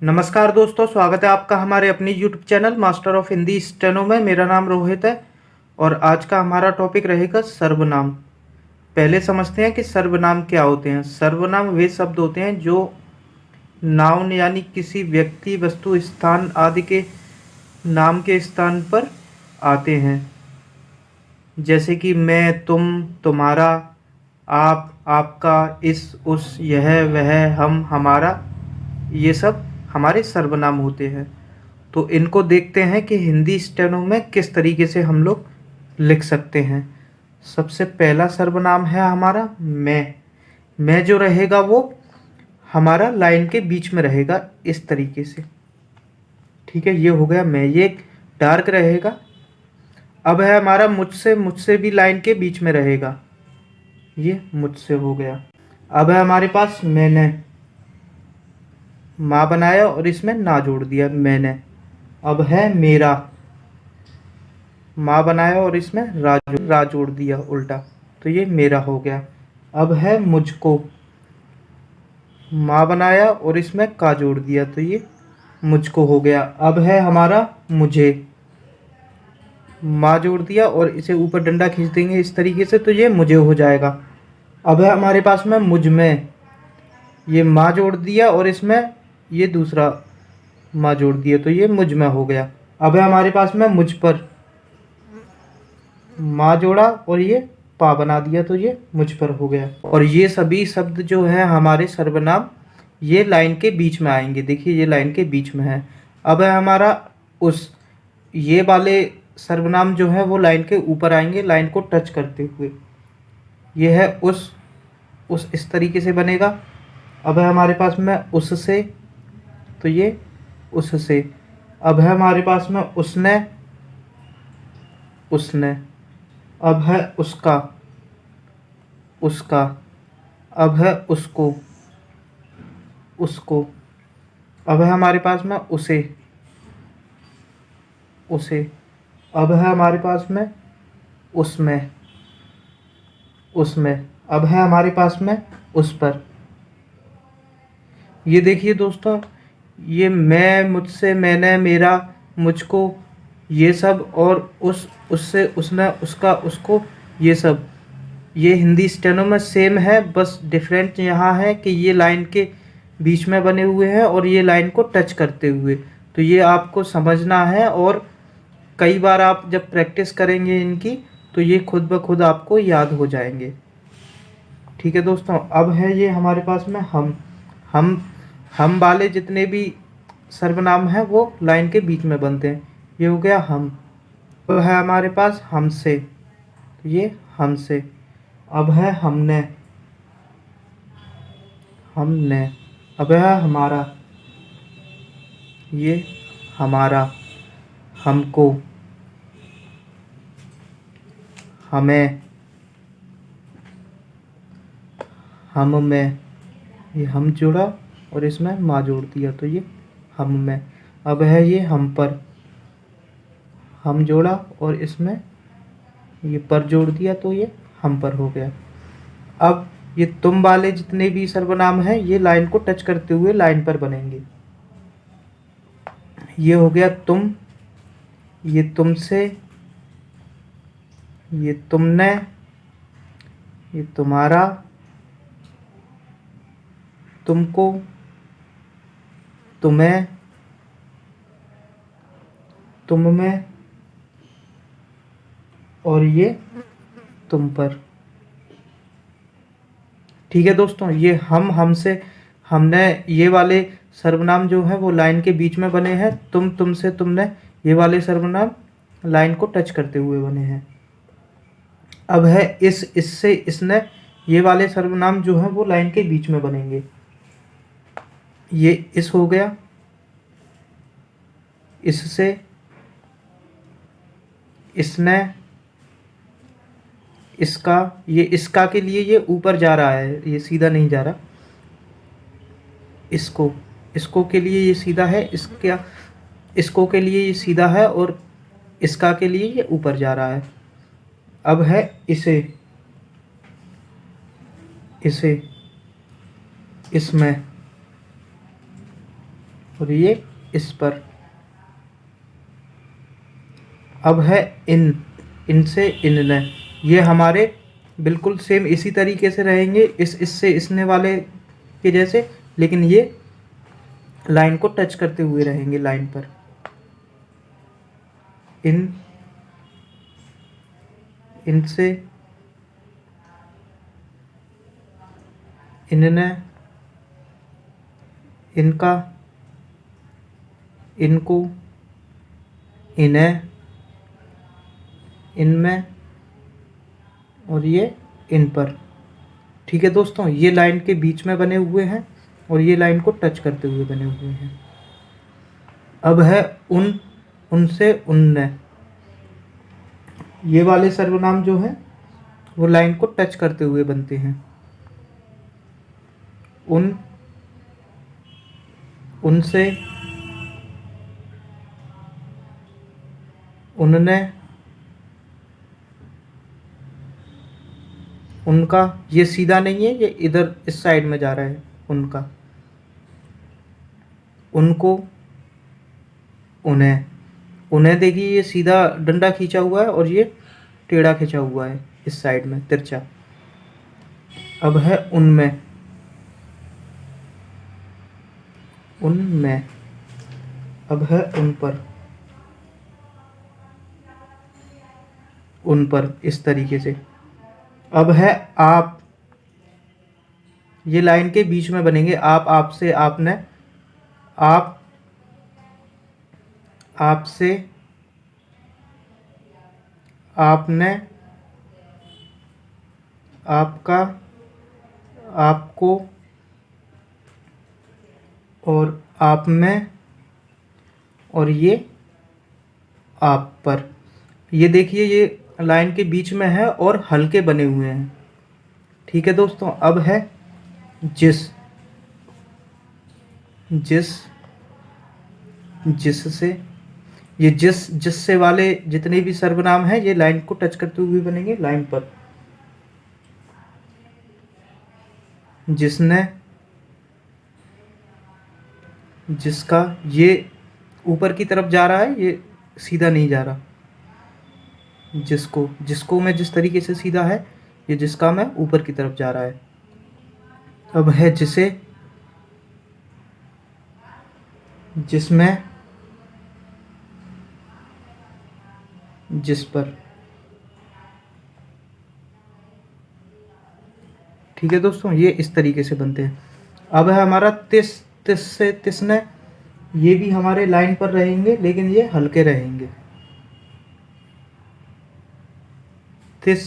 नमस्कार दोस्तों, स्वागत है आपका हमारे अपनी YouTube channel master of Hindi steno में। मेरा नाम रोहित है और आज का हमारा टॉपिक रहेगा सर्वनाम। पहले समझते हैं कि सर्वनाम क्या होते हैं। सर्वनाम वे शब्द होते हैं जो नाउन यानी किसी व्यक्ति, वस्तु, स्थान आदि के नाम के स्थान पर आते हैं। जैसे कि मैं, तुम, तुम्हारा, आप, आपका, इस, उस, यह, वह, हम, हमारा, ये सब हमारे सर्वनाम होते हैं। तो इनको देखते हैं कि हिंदी स्टेनो में किस तरीके से हम लोग लिख सकते हैं। सबसे पहला सर्वनाम है हमारा मैं। मैं जो रहेगा वो हमारा लाइन के बीच में रहेगा इस तरीके से। ठीक है, ये हो गया मैं। ये डार्क रहेगा। अब है हमारा मुझसे। मुझसे भी लाइन के बीच में रहेगा। ये मुझसे हो गया। अब है हमारे पास मैंने। माँ बनाया और इसमें ना जोड़ दिया, मैंने। अब है मेरा। माँ बनाया और इसमें रा जोड़ दिया उल्टा, तो ये मेरा हो गया। अब है मुझको। माँ बनाया और इसमें का जोड़ दिया, तो ये मुझको हो गया। अब है हमारा मुझे। माँ जोड़ दिया और इसे ऊपर डंडा खींच देंगे इस तरीके से, तो ये मुझे हो जाएगा। अब है हमारे पास में मुझ में। ये माँ जोड़ दिया और इसमें ये दूसरा माँ जोड़ दिया, तो ये मुझ में हो गया। अब है हमारे पास में मुझ पर। माँ जोड़ा और ये पा बना दिया, तो ये मुझ पर हो गया। और ये सभी शब्द जो है हमारे सर्वनाम, ये लाइन के बीच में आएंगे। देखिए, ये लाइन के बीच में है। अब है हमारा उस। ये वाले सर्वनाम जो है वो लाइन के ऊपर आएंगे, लाइन को टच करते हुए। ये है उस। उस इस तरीके से बनेगा। अब है हमारे पास में उससे, तो ये उससे। अब है हमारे पास में उसने। उसने। अब है उसका। उसका। अब है उसको। उसको। अब है हमारे पास में उसे। उसे। अब है हमारे पास में उसमें। उसमें। अब है हमारे पास में उस पर। ये देखिए दोस्तों, ये मैं, मुझसे, मैंने, मेरा, मुझको, ये सब, और उस, उससे, उसने, उसका, उसको, ये सब, ये हिंदी स्टेनो में सेम है। बस डिफरेंट यहाँ है कि ये लाइन के बीच में बने हुए हैं और ये लाइन को टच करते हुए। तो ये आपको समझना है, और कई बार आप जब प्रैक्टिस करेंगे इनकी, तो ये खुद ब खुद आपको याद हो जाएंगे। ठीक है दोस्तों, अब है ये हमारे पास में हम हम वाले जितने भी सर्वनाम हैं वो लाइन के बीच में बनते हैं। ये हो गया हम। अब है हमारे पास हमसे, तो ये हमसे। अब है हमने। हमने। अब है हमारा। ये हमारा। हमको। हमें। हम में। ये हम जोड़ा और इसमें माँ जोड़ दिया, तो ये हम में। अब है ये हम पर। हम जोड़ा और इसमें ये पर जोड़ दिया, तो ये हम पर हो गया। अब ये तुम वाले जितने भी सर्वनाम हैं ये लाइन को टच करते हुए लाइन पर बनेंगे। ये हो गया तुम। ये तुमसे। ये तुमने। ये तुम्हारा। तुमको। तुम्हें। तुम में। और ये तुम पर। ठीक है दोस्तों, ये हम, हमसे, हमने, ये वाले सर्वनाम जो है वो लाइन के बीच में बने हैं। तुम, तुमसे, तुमने, ये वाले सर्वनाम लाइन को टच करते हुए बने हैं। अब है इस, इससे, इसने, ये वाले सर्वनाम जो हैं वो लाइन के बीच में बनेंगे। ये इस हो गया। इससे। इसने। इसका। ये इसका के लिए ये ऊपर जा रहा है, ये सीधा नहीं जा रहा। इसको। इसको के लिए ये सीधा है, इसका, इसको के लिए ये सीधा है, और इसका के लिए ये ऊपर जा रहा है। अब है इसे। इसे। इसमें। और ये इस पर। अब है इन, इनसे इनने, ये हमारे बिल्कुल सेम इसी तरीके से रहेंगे, इससे इसने वाले के जैसे, लेकिन ये लाइन को टच करते हुए रहेंगे लाइन पर। इन, इनसे, इनने, इनका, इनको, इन्हें, इनमें, और ये इन पर। ठीक है दोस्तों, ये लाइन के बीच में बने हुए हैं और ये लाइन को टच करते हुए बने हुए हैं। अब है उन, उनसे, उनने, ये वाले सर्वनाम जो हैं वो लाइन को टच करते हुए बनते हैं। उन, उनसे, उनने, उनका, ये सीधा नहीं है, ये इधर इस साइड में जा रहा है, उनका, उनको, उन्हें, उन्हें देखिए ये सीधा डंडा खींचा हुआ है और ये टेढ़ा खींचा हुआ है इस साइड में तिरछा। अब है उनमें, उनमें। अब है उन पर, उन पर, इस तरीके से। अब है आप, ये लाइन के बीच में बनेंगे, आप, आपसे, आपने, आप, आपसे, आपने, आपका, आपको, और आप में, और ये आप पर। ये देखिए ये लाइन के बीच में है और हल्के बने हुए हैं। ठीक है दोस्तों, अब है जिस, जिस, जिससे, ये जिससे वाले जितने भी सर्वनाम हैं ये लाइन को टच करते हुए बनेंगे लाइन पर। जिसने, जिसका, ये ऊपर की तरफ जा रहा है, ये सीधा नहीं जा रहा। जिसको, जिसको में जिस तरीके से सीधा है, ये जिसका में ऊपर की तरफ जा रहा है। अब है जिसे, जिसमें, जिस पर। ठीक है दोस्तों, ये इस तरीके से बनते हैं। अब है हमारा तिस, तिस से तिसने, ये भी हमारे लाइन पर रहेंगे लेकिन ये हल्के रहेंगे। तिस,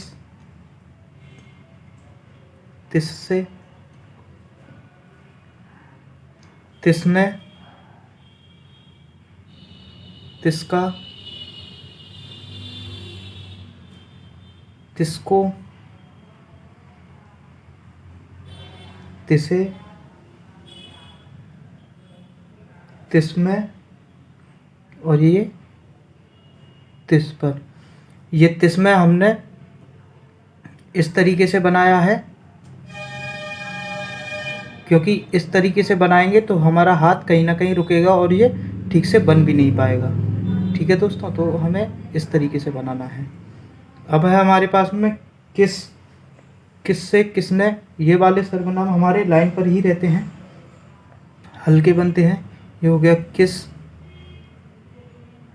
तिस से, तिसने, तिसका, तिसको, तिसे, तिसमें, और ये तिस पर। ये तिसमें हमने इस तरीके से बनाया है क्योंकि इस तरीके से बनाएंगे तो हमारा हाथ कहीं ना कहीं रुकेगा और ये ठीक से बन भी नहीं पाएगा। ठीक है दोस्तों, तो हमें इस तरीके से बनाना है। अब है हमारे पास में किस, किससे, किसने, ये वाले सर्वनाम हमारे लाइन पर ही रहते हैं, हल्के बनते हैं। ये हो गया किस,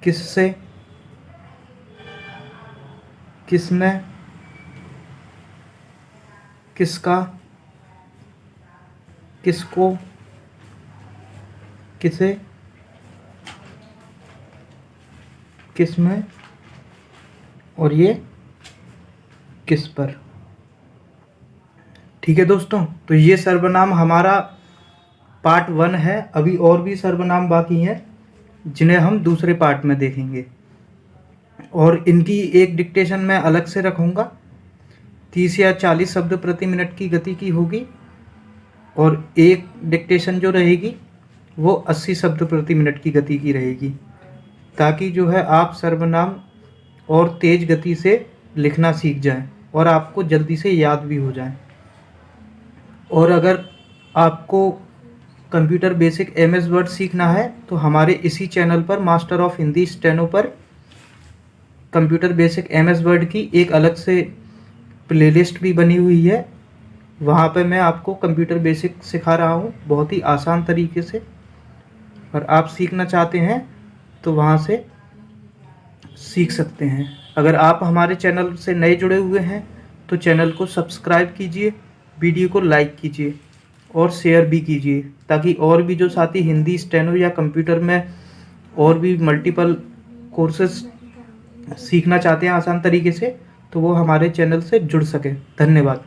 किससे, किसने, किसका, किसको, किसे, किसमें, और ये किस पर। ठीक है दोस्तों, तो ये सर्वनाम हमारा पार्ट 1 है। अभी और भी सर्वनाम बाकी हैं जिन्हें हम दूसरे पार्ट में देखेंगे और इनकी एक डिक्टेशन मैं अलग से रखूँगा। 30 या 40 शब्द प्रति मिनट की गति की होगी और एक डिक्टेशन जो रहेगी वो 80 शब्द प्रति मिनट की गति की रहेगी, ताकि जो है आप सर्वनाम और तेज़ गति से लिखना सीख जाएं और आपको जल्दी से याद भी हो जाए। और अगर आपको कंप्यूटर बेसिक MS वर्ड सीखना है तो हमारे इसी चैनल पर मास्टर ऑफ हिंदी स्टेनो पर कंप्यूटर बेसिक MS वर्ड की एक अलग से प्लेलिस्ट भी बनी हुई है। वहाँ पे मैं आपको कंप्यूटर बेसिक सिखा रहा हूँ बहुत ही आसान तरीके से, और आप सीखना चाहते हैं तो वहाँ से सीख सकते हैं। अगर आप हमारे चैनल से नए जुड़े हुए हैं तो चैनल को सब्सक्राइब कीजिए, वीडियो को लाइक कीजिए और शेयर भी कीजिए, ताकि और भी जो साथी हिंदी स्टेनो या कंप्यूटर में और भी मल्टीपल कोर्सेज सीखना चाहते हैं आसान तरीके से, तो वो हमारे चैनल से जुड़ सकें। धन्यवाद।